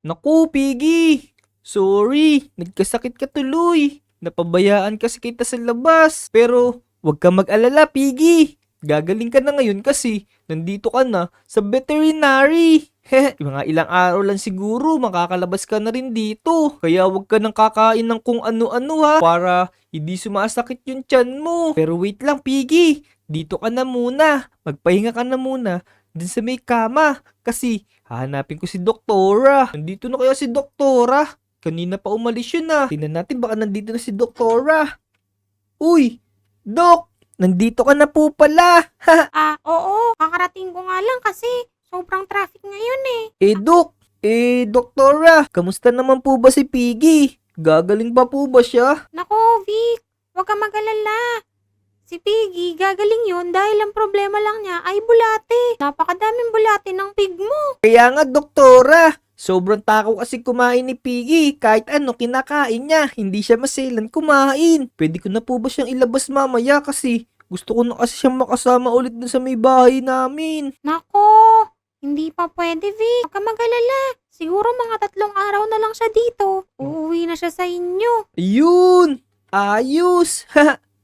Naku, Piggy! Sorry, nagkasakit ka tuloy. Napabayaan kasi kita sa labas. Pero, huwag ka mag-alala, Piggy. Gagaling ka na ngayon kasi nandito ka na sa veterinary. Mga ilang araw lang siguro makakalabas ka na rin dito. Kaya huwag ka nang kakain ng kung ano-ano ha, para hindi sumasakit yung tiyan mo. Pero wait lang, Piggy. Dito ka na muna. Magpahinga ka na muna dun sa may kama. Kasi hahanapin ko si Doktora. Nandito na kaya si Doktora? Kanina pa umalis yun ah. Tingnan natin baka nandito na si Doktora. Uy! Dok! Nandito ka na po pala. Oo, kakarating ko nga lang kasi sobrang traffic ngayon eh. Dok! Doktora! Kamusta naman po ba si Piggy? Gagaling pa po ba siya? Nako, Vic, huwag ka mag-alala. Si Piggy, gagaling yun dahil ang problema lang niya ay bulate. Napakadaming bulate ng pig mo. Kaya nga, Doktora! Sobrang takaw kasi kumain ni Piggy. Kahit ano kinakain niya, hindi siya maselan kumain. Pwede ko na po ba siyang ilabas mamaya kasi gusto ko na kasi siyang makasama ulit dun sa may bahay namin. Nako, hindi pa pwede, Vic. Huwag ka mag-alala. Siguro mga 3 araw na lang siya dito. Uuwi na siya sa inyo. Ayun! Ayos!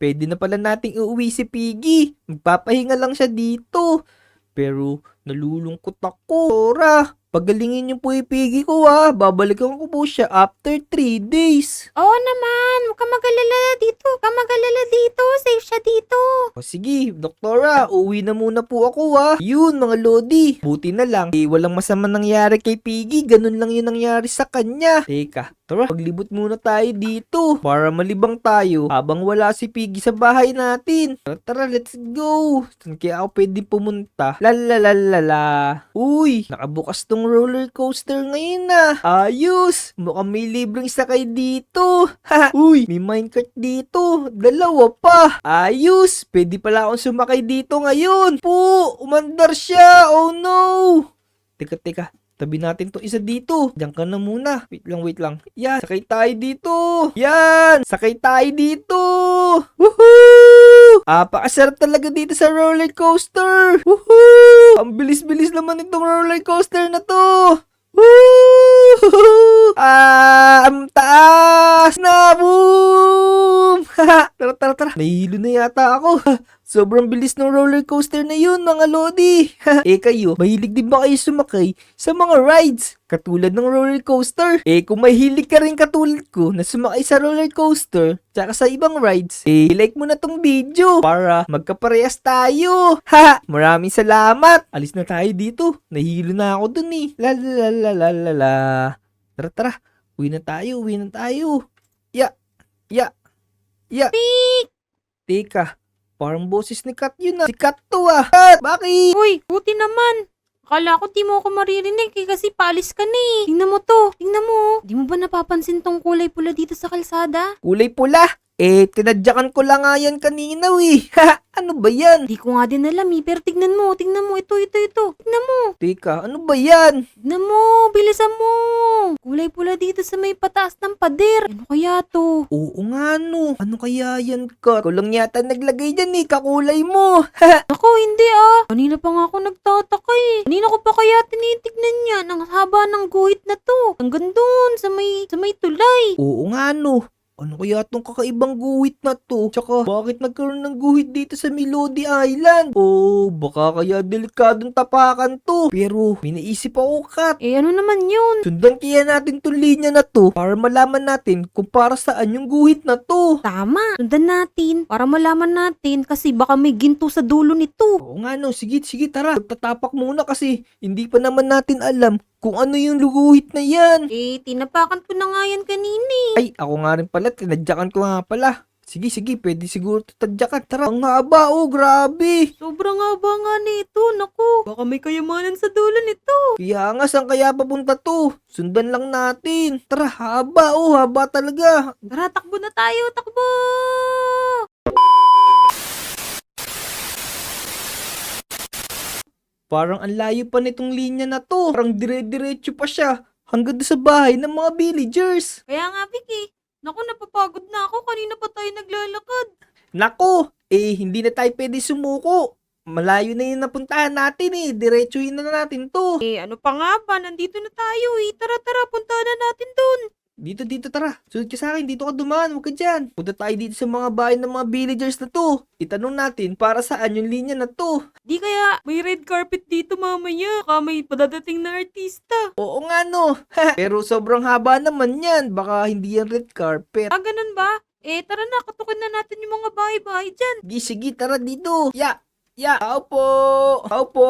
Pwede na pala nating uuwi si Piggy. Magpapahinga lang siya dito. Pero nalulungkot ako. Tora, pagalingin niyo po yung Piggy ko ha. Babalikan ko po siya after 3 days. Oo naman, huwag ka mag-alala dito. Huwag ka mag-alala dito. Safe siya dito. O sige, Doktora, uuwi na muna po ako ha. Yun mga Lodi. Buti na lang, walang masama nangyari kay Piggy. Ganun lang yung nangyari sa kanya. Teka, tara, paglibot muna tayo dito para malibang tayo habang wala si Piggy sa bahay natin. Tara, let's go. Saan kaya ako pwede pumunta? Lalalala. Uy, nakabukas tong roller coaster ngayon na. Ayos, mukhang may libreng sakay dito. Uy, may minecart dito. 2 pa. Ayos, pwede pala akong sumakay dito ngayon. Po, umandar siya. Oh no. Teka. Tabi natin to isa dito. Diyan ka na muna. Wait lang. Yan, sakay tayo dito. Yan, sakay tayo dito. Woohoo! Pakasarap talaga dito sa roller coaster. Woohoo! Ang bilis-bilis naman itong roller coaster na to. Woo! Ang taas na! Boom! Tara. Nahihilo na yata ako. Sobrang bilis ng roller coaster na yun, mga Lodi. Kayo, mahilig din ba kayo sumakay sa mga rides? Katulad ng roller coaster? Kung mahilig ka rin katulad ko na sumakay sa roller coaster, tsaka sa ibang rides, like mo na tong video para magkaparehas tayo. Maraming salamat. Alis na tayo dito. Nahihilo na ako dun eh. La. Tara. Uwi na tayo. Ya. Vic! Teka, parang boses ni Kat yun ah. Si Kat to ah. Kat, bakit? Uy, buti naman. Akala ko di mo ako maririnig kasi paalis ka na eh. Tingnan mo to. Tingnan mo. Di mo ba napapansin tong kulay pula dito sa kalsada? Kulay pula? Tinadyakan ko lang nga yan kanina eh. Ano ba yan? Di ko nga din alam eh, pero tignan mo. Ito. Tignan mo. Teka, ano ba yan? Tignan mo, bilisan mo. Kulay pula dito sa may pataas ng pader. Ano kaya to? Oo nga no. Ano kaya yan, Kat? Ikaw lang yata naglagay dyan eh. Kakulay mo. Ako, hindi ah. Kanina pa nga ako nagtataka eh. Kanina ko pa kaya tinitignan yan. Ang haba ng guhit na to. Hanggang doon sa may tulay. Oo nga no. Ano kaya tong kakaibang guhit na to? Tsaka, bakit nagkaroon ng guhit dito sa Melody Island? Baka kaya delikadong tapakan to. Pero, may naisip ako, Kat. Ano naman yun? Sundan kaya natin tong linya na to para malaman natin kung para saan yung guhit na to. Tama. Sundan natin para malaman natin kasi baka may ginto sa dulo nito. Oo nga no, sige tara. Tatapak muna kasi hindi pa naman natin alam kung ano yung luguhit na yan. Tinapakan ko na nga yan kanina eh. Ay, ako nga rin pala, tinadyakan ko nga pala. Sige, pwede siguro tatadyakan. Tara, ang haba, grabe. Sobrang haba nga nito, naku. Baka may kayamanan sa dulo nito. Kaya nga, saan kaya papunta to? Sundan lang natin. Tara, haba talaga. Tara, takbo na tayo, takbo! Parang ang layo pa nitong linya na to. Parang dire-diretso pa siya hanggang doon sa bahay ng mga villagers. Kaya nga, Vicky. Naku, napapagod na ako. Kanina pa tayo naglalakad. Nako, hindi na tayo pwede sumuko. Malayo na yung napuntahan natin eh. Diretsuhin na natin to. Ano pa nga ba? Nandito na tayo eh. Tara, Dito, tara. Sunod ka sa akin, dito ka dumaan, huwag ka dyan. Punta tayo dito sa mga bahay ng mga villagers na to. Itanong natin para saan yung linya na to. Di kaya may red carpet dito mamaya. Baka may padadating na artista. Oo nga no. Pero sobrang haba naman yan. Baka hindi yan red carpet. Ah, ganun ba? Tara na, katukin na natin yung mga bahay-bahay dyan. Sige, tara dito. Tao po. Tao po.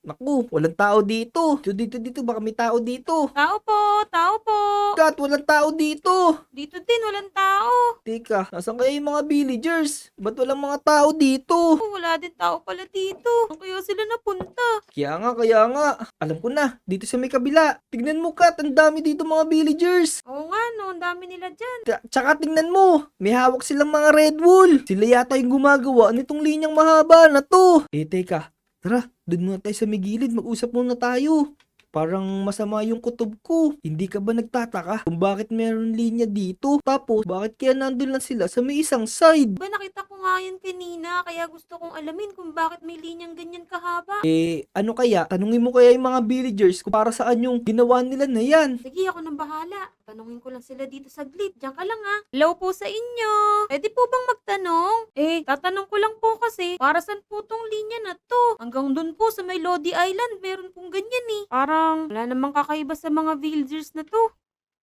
Naku, walang tao dito. Dito, baka may tao dito. Tao po, tao po. Kat, walang tao dito. Dito din, walang tao. Teka, nasan kaya yung mga villagers? Ba't walang mga tao dito? Oh, wala din tao pala dito. Saan kaya sila napunta? Kaya nga. Alam ko na, dito sa may kabila. Tignan mo, Kat, ang dami dito mga villagers. Oo nga no, ang dami nila dyan. Tsaka tingnan mo, may hawak silang mga red wool. Sila yata yung gumagawa nitong linyang mahaba na to. Teka, tara, dun muna tayo sa may gilid, mag-usap muna tayo. Parang masama yung kutob ko. Hindi ka ba nagtataka kung bakit meron linya dito? Tapos, bakit kaya nandun lang sila sa may isang side? Ba nakita ko nga yan kanina, kaya gusto kong alamin kung bakit may linyang ganyan kahaba. Ano kaya? Tanungin mo kaya yung mga villagers kung para saan yung ginawa nila na yan. Sige, ako nang bahala. Tanungin ko lang sila dito saglit. Diyan ka lang ha. Hello po sa inyo. Pwede po bang magtanong? Tatanong ko lang po kasi, para saan po tong linya na to? Hanggang dun po sa may Lodi Island, meron pong ganyan eh. Parang wala namang kakaiba sa mga villagers na to.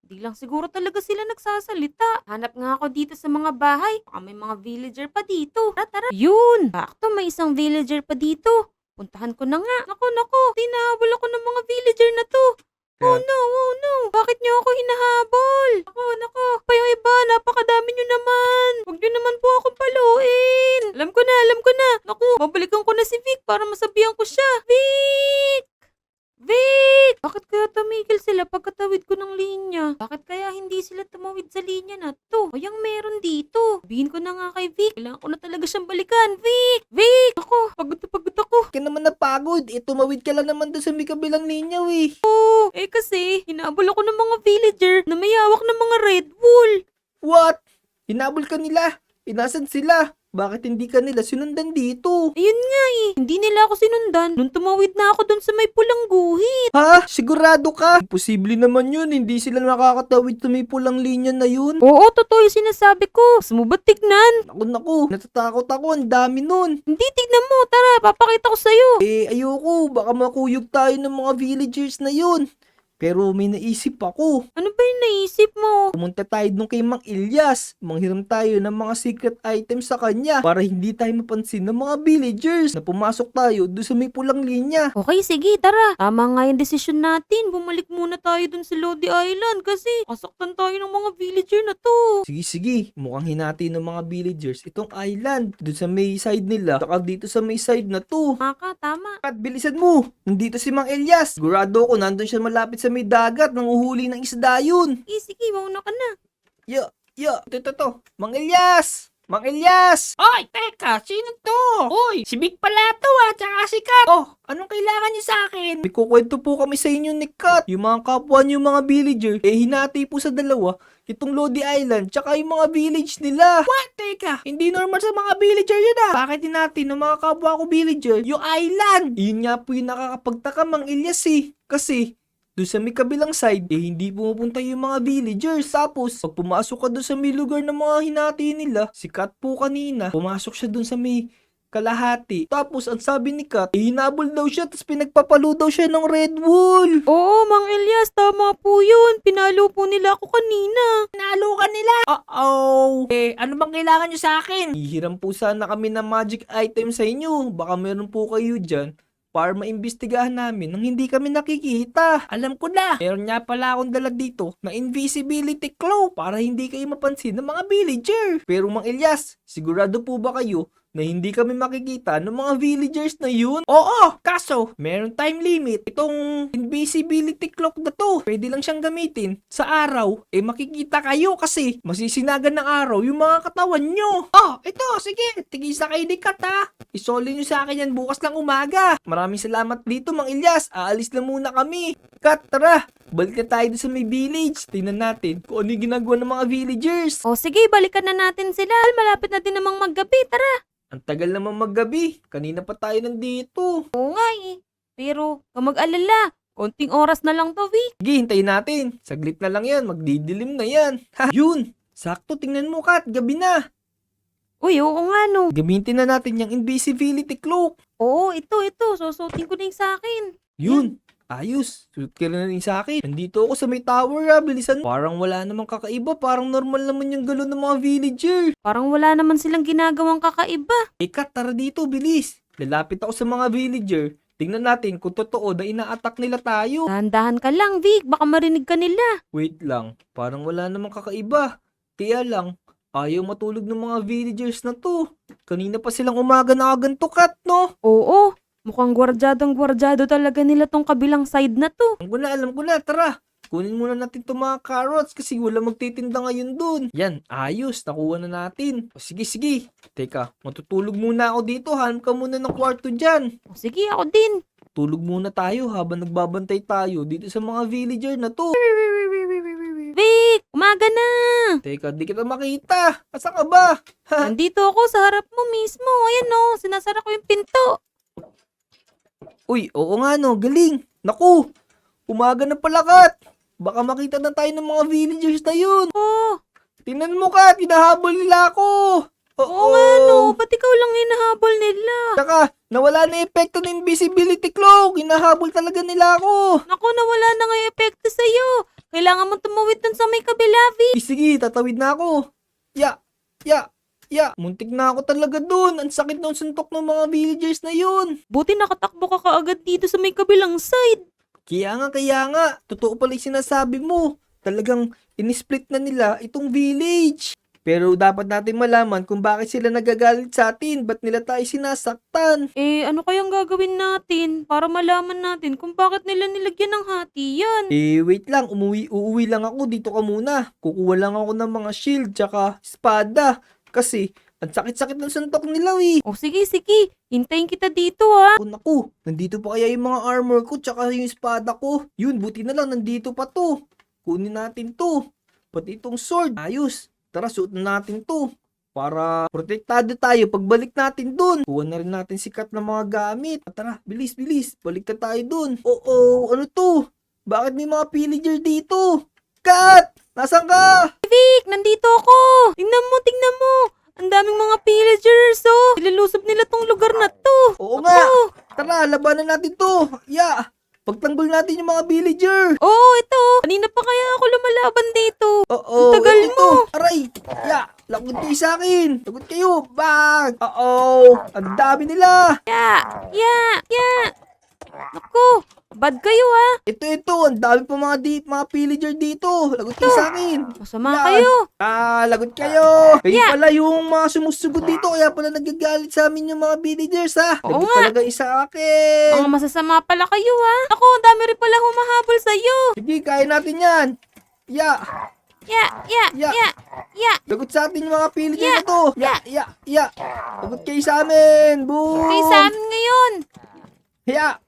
Di lang siguro talaga sila nagsasalita. Hanap nga ako dito sa mga bahay. Baka may mga villager pa dito. Tara. Yun! Bakto, may isang villager pa dito. Puntahan ko na nga. Naku. Tinahabol ako ng mga villager na to. Oh no. Bakit niyo ako hinahabol? Naku. Pa yung iba, napakadami niyo naman. Huwag niyo naman po akong paluin. Alam ko na. Naku, babalikan ko na si Vic para masabihan ko siya. Vic! Bakit kaya tumigil sila pagkatawid ko ng linya? Bakit kaya hindi sila tumawid sa linya na to? Ayang meron dito. Sabihin ko na nga kay Vic. Kailangan ko na talaga siyang balikan. Vic! Ako, pagod ako. Kaya naman napagod. Tumawid ka lang naman doon sa may kabilang linya, Kasi, hinabol ako ng mga villager na may hawak ng mga red wool. What? Hinabol ka nila? Inasan sila? Bakit hindi ka nila sinundan dito? Ayun nga hindi nila ako sinundan nung tumawid na ako dun sa may pulang guhit. Ha? Sigurado ka? Imposible naman yun. Hindi sila nakakatawid sa may pulang linya na yun. Oo, totoo yung sinasabi ko. Gusto mo ba tignan? Naku. Natatakot ako. Ang dami nun. Hindi, tignan mo. Tara, papakita ko sa'yo. Ayoko. Baka makuyog tayo ng mga villagers na yun. Pero may naisip ako. Ano ba yung naisip mo? Pumunta tayo nung kay Mang Ilyas. Manghiram tayo ng mga secret items sa kanya para hindi tayo mapansin ng mga villagers na pumasok tayo doon sa may pulang linya. Okay, sige, tara. Tama nga yung desisyon natin. Bumalik muna tayo dun sa Lodi Island kasi kasaktan tayo ng mga villager na to. Sige. Mukhang hinati ng mga villagers itong island. Doon sa may side nila. Saka dito sa may side na to. Tama. At bilisan mo. Nandito si Mang Ilyas. Sigurado ako nandun siya malapit sa may dagat. Nanguhuli ng isda yun. Sige, mauna ka na. Ito. Mang Ilyas! Oy, teka, sino to? Uy, si Vic pala to tsaka si Kat. Oh, anong kailangan niyo sa akin? May kukwento po kami sa inyo ni Kat. Yung mga kapwa niyo mga villager, hinati po sa dalawa. Itong Lodi Island, tsaka yung mga village nila. What? Teka, Hindi normal sa mga villager yun Bakit hinati ng mga kapwa ko villager yung island? Yun nga po yung nakakapagtaka, Mang Ilyas Kasi, doon sa may kabilang side, hindi pumupunta yung mga villagers. Tapos, pag pumasok ka doon sa may lugar ng mga hinati nila, si Kat po kanina, pumasok siya doon sa may kalahati. Tapos, ang sabi ni Kat, hinabol daw siya, tapos pinagpapalo daw siya ng red wool. Oo, Mang Elias, tama po yun. Pinalo po nila ako kanina. nalo ka nila. Uh-oh. Ano bang kailangan niyo sa akin? Hihiram po sana kami ng magic item sa inyo. Baka meron po kayo dyan para maimbestigahan namin nang hindi kami nakikita. Alam ko na. Meron nga pala akong dala dito na invisibility cloak para hindi kayo mapansin ng mga villager. Pero Mang Ilyas, sigurado po ba kayo na hindi kami makikita ng mga villagers na yun? Oo, kaso, Meron time limit. Itong invisibility cloak na to, pwede lang siyang gamitin sa araw. Makikita kayo kasi masisinagan ng araw yung mga katawan nyo. ito, sige, tigisa kayo ni Kat Isoli nyo sa akin yan bukas lang umaga. Maraming salamat dito, Mang Ilyas. Aalis na muna kami. Kat, tara. Balik na tayo doon sa may village. Tingnan natin kung ano yung ginagawa ng mga villagers. O sige, balikan na natin sila. Malapit na din namang maggabi. Tara. Ang tagal naman maggabi. Kanina pa tayo nandito. Oo nga Pero, kung mag-alala, Konting oras na lang to, Vic. Sige, hintayin natin. Saglit na lang yan, magdidilim na yan. Ha, yun! Sakto, tingnan mo, Kat, gabi na. Uy, oo nga no. Gamitin na natin yung invisibility cloak. Oo, ito. Susutin ko na yung sa akin. Yun, ayos. Suot ka na rin sa akin. Nandito ako sa may tower, bilisan mo. Parang wala namang kakaiba, parang normal naman yung galo ng mga villager. Parang wala naman silang ginagawang kakaiba. Kat, tara dito, bilis. Lalapit ako sa mga villager. Tingnan natin kung totoo na ina-attack nila tayo. Dahan-dahan ka lang, Vic. Baka marinig ka nila. Wait lang, parang wala namang kakaiba. Kaya lang, ayaw matulog ng mga villagers na to. Kanina pa silang umaga nakaganto, Kat, no? Oo, mukhang gwardyadong-gwardyado talaga nila tong kabilang side na to. Alam ko na, tara. Kunin muna natin itong mga carrots kasi wala magtitinda ngayon dun. Yan, ayos, nakuha na natin. O, sige. Teka, matutulog muna ako dito. Hanap ka muna ng kwarto dyan. O, sige, ako din. Tulog muna tayo habang nagbabantay tayo dito sa mga villager na to. Vic, umaga na. Teka, di kita makita. Asa ka ba? Nandito ako sa harap mo mismo. Ayan o, sinasara ko yung pinto. Uy, oo nga no, galing. Naku, umaga na pala, Kat. Baka makita na tayo ng mga villagers na yun. Oh, Tingnan mo, Kat, hinahabol nila ako. oo nga no, ba't ikaw lang hinahabol nila? Saka, nawala na epekto ng invisibility cloak. Hinahabol talaga nila ako. Naku, nawala na nga yung epekto sa'yo. Kailangan mo tumawid dun sa may kabila, Vic. Sige, tatawid na ako. Ya. Muntik na ako talaga dun. Ang sakit ng suntok ng mga villagers na yun. Buti nakatakbo ka kaagad dito sa may kabilang side. Kaya nga. Totoo pala yung sinasabi mo. Talagang inisplit na nila itong village. Pero dapat natin malaman kung bakit sila nagagalit sa atin. Ba't nila tayo sinasaktan? Ano kayang gagawin natin para malaman natin kung bakit nila nilagyan ng hati yan? Wait lang. Uuwi lang ako. Dito ka muna. Kukuha lang ako ng mga shield tsaka espada. Kasi, ang sakit-sakit ng suntok nila O sige, hintayin kita dito ha. Naku, nandito pa kaya yung mga armor ko tsaka yung espada ko. Yun, buti na lang, nandito pa to. Kunin natin to. Pati itong sword. Ayos. Tara, suot na natin to. Para protektado tayo pagbalik natin dun. Kuha na rin natin sikat na mga gamit. Tara, bilis. Balik na tayo dun. Oo, ano to? Bakit may mga pillager dito? Kat! Nasaan ka? Vic, nandito ako. Tingnan mo. Ang daming mga pillagers, oh. Nilalusob nila tong lugar na to. Oo nga. Tara, labanan natin to. Pagtanggol natin yung mga villager. Oo, ito. Kanina pa kaya ako lumalaban dito. Oo. Ang tagal mo. Aray. Lagot kayo sa akin. Lagot kayo. Bang. Oo. Ang dami nila. Naku, bad kayo ha. Ito. Ang dami pa mga villager dito. Lagot kayo sa akin. Masama Yan. kayo. Lagot kayo. Kayo pala yung mga sumusugod dito. Kaya pala nagagalit sa amin yung mga villagers, ha. Oo Lagot nga. talaga isa akin. Mga masasama pala kayo ha. Naku, ang dami rin pala humahabol sa'yo. Sige, kaya natin yan. Lagot sa atin yung mga villager na to. Lagot kayo sa amin. Boom. Kayo sa amin ngayon.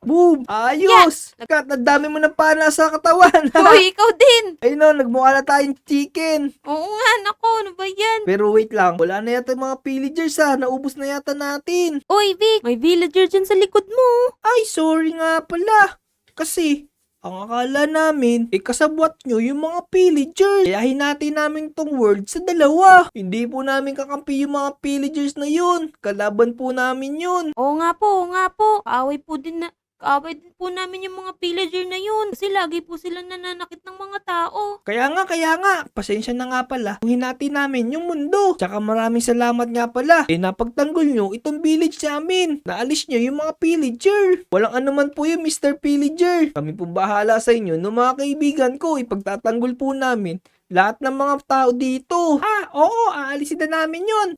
Boom. Ayos. Kat, ang dami mo ng pana sa katawan. Uy, ikaw din. Ayun o, nagmukha na tayong chicken. Oo nga, naku, ano ba yan? Pero wait lang, wala na yata yung mga villagers, ha. Naubos na yata natin. Uy, Vic, may villager dyan sa likod mo. Ay, sorry nga pala. Kasi, ang akala namin, kasabwat nyo yung mga pillagers. Kaya hinati namin tong world sa dalawa. Hindi po namin kakampi yung mga pillagers na yun. Kalaban po namin yun. Oo nga po. Kaaway din po namin yung mga villager na yun. Kasi lagi po sila nananakit ng mga tao. Kaya nga. Pasensya na nga pala. Kung hinati namin yung mundo. Tsaka maraming salamat nga pala. Napagtanggol nyo itong village namin. Naalis nyo yung mga pillager. Walang anuman po yung Mr. Pillager. Kami po bahala sa inyo no mga kaibigan ko. Ipagtatanggol po namin lahat ng mga tao dito. Oo, aalisin na namin yun.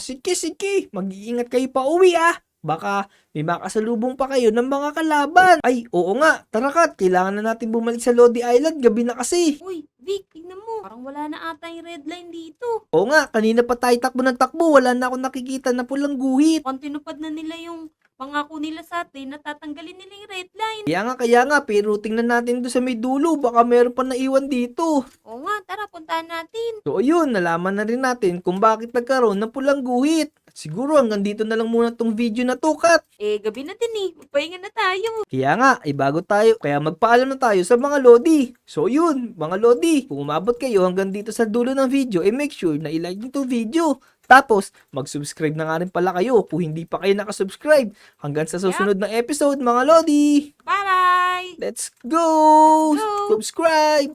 Sige. Mag-iingat kayo pa uwi Baka may makasalubong pa kayo ng mga kalaban. Ay, oo nga. Tara, Kat. Kailangan na natin bumalik sa Lodi Island. Gabi na kasi. Uy, Vic, tignan mo. Parang wala na ata yung red line dito. Oo nga. Kanina pa tayo takbo ng takbo. Wala na akong nakikita na pulang guhit. Mukhang tinupad na nila yung pangako nila sa atin na tatanggalin nila yung red line. Kaya nga. Pero tingnan natin doon sa may dulo. Baka meron pa naiwan dito. Oo nga, tara, punta pupuntahan natin? So ayun, nalaman na rin natin kung bakit nagkaroon ng pulang guhit. At siguro hanggang dito na lang muna tong video na to, Kat. Gabi na din eh. Magpahinga na tayo. Kaya nga, bago tayo, kaya magpaalam na tayo sa mga Lodi. So yun, mga Lodi, kung umabot kayo hanggang dito sa dulo ng video, make sure na i-like nyo itong video. Tapos, mag-subscribe na nga rin pala kayo kung hindi pa kayo nakasubscribe. Hanggang sa susunod na episode, mga Lodi. Bye-bye! Let's go! Let's go! Subscribe!